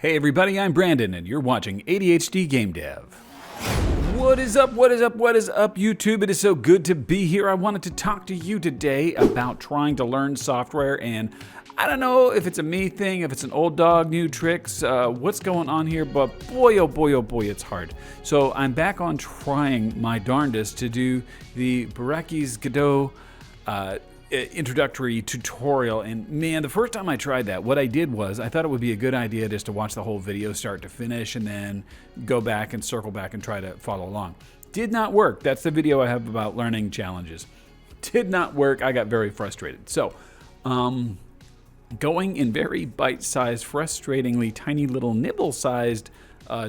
Hey everybody, I'm Brandon and you're watching ADHD Game Dev. What is up, YouTube? It is so good to be here. I wanted to talk to you today about trying to learn software, and I don't know if it's a me thing, if it's an old dog, new tricks, what's going on here, but boy, oh boy, it's hard. So I'm back on trying my darndest to do the Baraki's Godot introductory tutorial, and man, the first time I tried that, what I did was I thought it would be a good idea just to watch the whole video start to finish and then go back and circle back and try to follow along. Did not work. That's the video I have about learning challenges. Did not work. I got very frustrated. So going in very bite-sized, frustratingly tiny little nibble-sized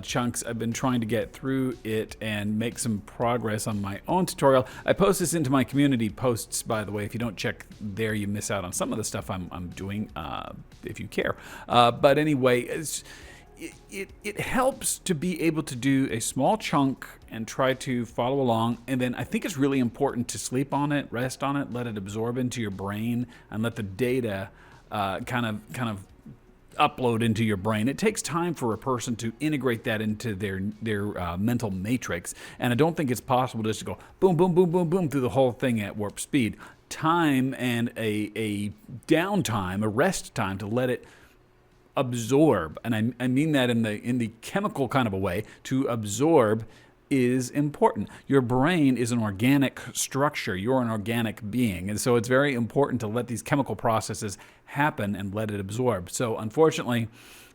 chunks, I've been trying to get through it and make some progress on my own tutorial. I post this into my community posts, by the way. If you don't check there, you miss out on some of the stuff I'm doing, if you care. But anyway, it helps to be able to do a small chunk and try to follow along. And then I think it's really important to sleep on it, rest on it, let it absorb into your brain, and let the data kind of upload into your brain. It takes time for a person to integrate that into their mental matrix, and I don't think it's possible just to go boom, boom, boom, boom, boom through the whole thing at warp speed. Time and a downtime, a rest time to let it absorb, and I mean that in the chemical kind of a way. To absorb is important. Your brain is an organic structure. You're an organic being. And so it's very important to let these chemical processes happen and let it absorb. So unfortunately,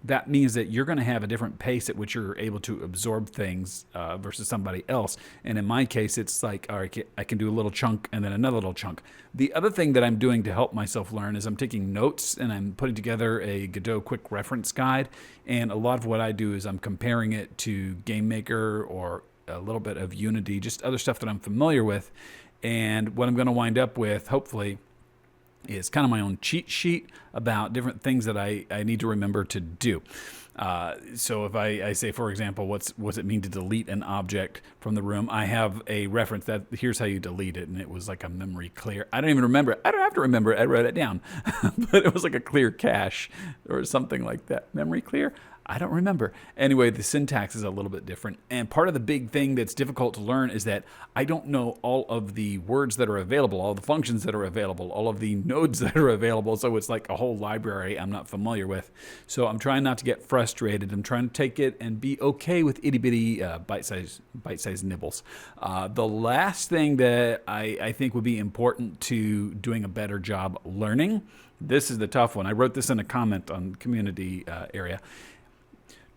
that means that you're going to have a different pace at which you're able to absorb things versus somebody else. And in my case, it's like, all right, I can do a little chunk and then another little chunk. The other thing that I'm doing to help myself learn is I'm taking notes and I'm putting together a Godot quick reference guide. And a lot of what I do is I'm comparing it to GameMaker or a little bit of Unity, just other stuff that I'm familiar with. And what I'm going to wind up with, hopefully, is kind of my own cheat sheet about different things that I need to remember to do. So if I say, for example, what's it mean to delete an object from the room, I have a reference that here's how you delete it, and it was like a memory clear. I don't even remember it. I don't have to remember it. I wrote it down. But it was like a clear cache or something like that. Memory clear? I don't remember. Anyway, the syntax is a little bit different. And part of the big thing that's difficult to learn is that I don't know all of the words that are available, all the functions that are available, all of the nodes that are available. So it's like a whole library I'm not familiar with. So I'm trying not to get frustrated. I'm trying to take it and be okay with itty-bitty bite-sized nibbles. The last thing that I think would be important to doing a better job learning, this is the tough one. I wrote this in a comment on the community area.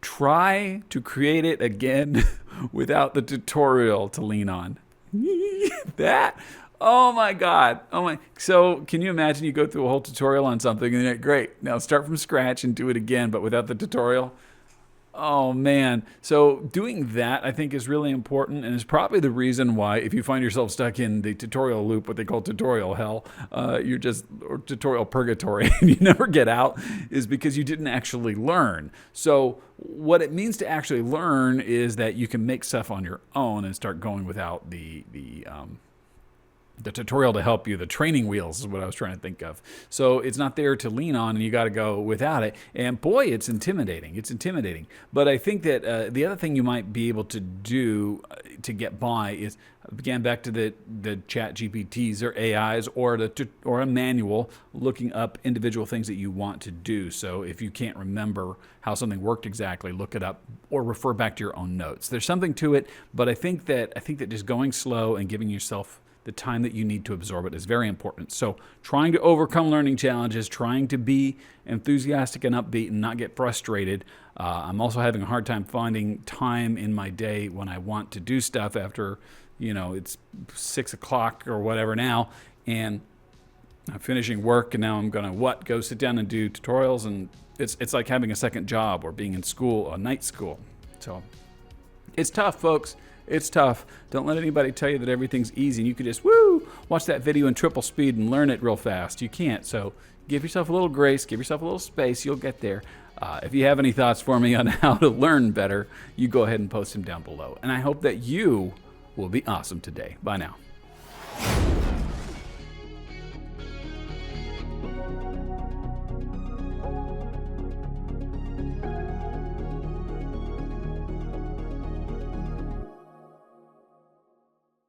Try to create it again without the tutorial to lean on. That, oh my God. Oh my. So can you imagine you go through a whole tutorial on something and you're like, great, now start from scratch and do it again, but without the tutorial? Oh man. So doing that, I think, is really important, and is probably the reason why, if you find yourself stuck in the tutorial loop, what they call tutorial hell, you're just, or tutorial purgatory, and you never get out, is because you didn't actually learn. So what it means to actually learn is that you can make stuff on your own and start going without the tutorial to help you. The training wheels is what I was trying to think of. So it's not there to lean on, and you got to go without it. And boy, it's intimidating. It's intimidating. But I think that the other thing you might be able to do to get by is, again, back to the chat GPTs or AIs or a manual, looking up individual things that you want to do. So if you can't remember how something worked exactly, look it up or refer back to your own notes. There's something to it, but I think that just going slow and giving yourself the time that you need to absorb it is very important. So trying to overcome learning challenges, trying to be enthusiastic and upbeat and not get frustrated. I'm also having a hard time finding time in my day when I want to do stuff after, it's 6 o'clock or whatever now, and I'm finishing work, and now I'm going to go sit down and do tutorials, and it's like having a second job or being in school, a night school. So it's tough, folks. It's tough. Don't let anybody tell you that everything's easy and you can just, watch that video in triple speed and learn it real fast. You can't. So give yourself a little grace, give yourself a little space. You'll get there. If you have any thoughts for me on how to learn better, you go ahead and post them down below. And I hope that you will be awesome today. Bye now.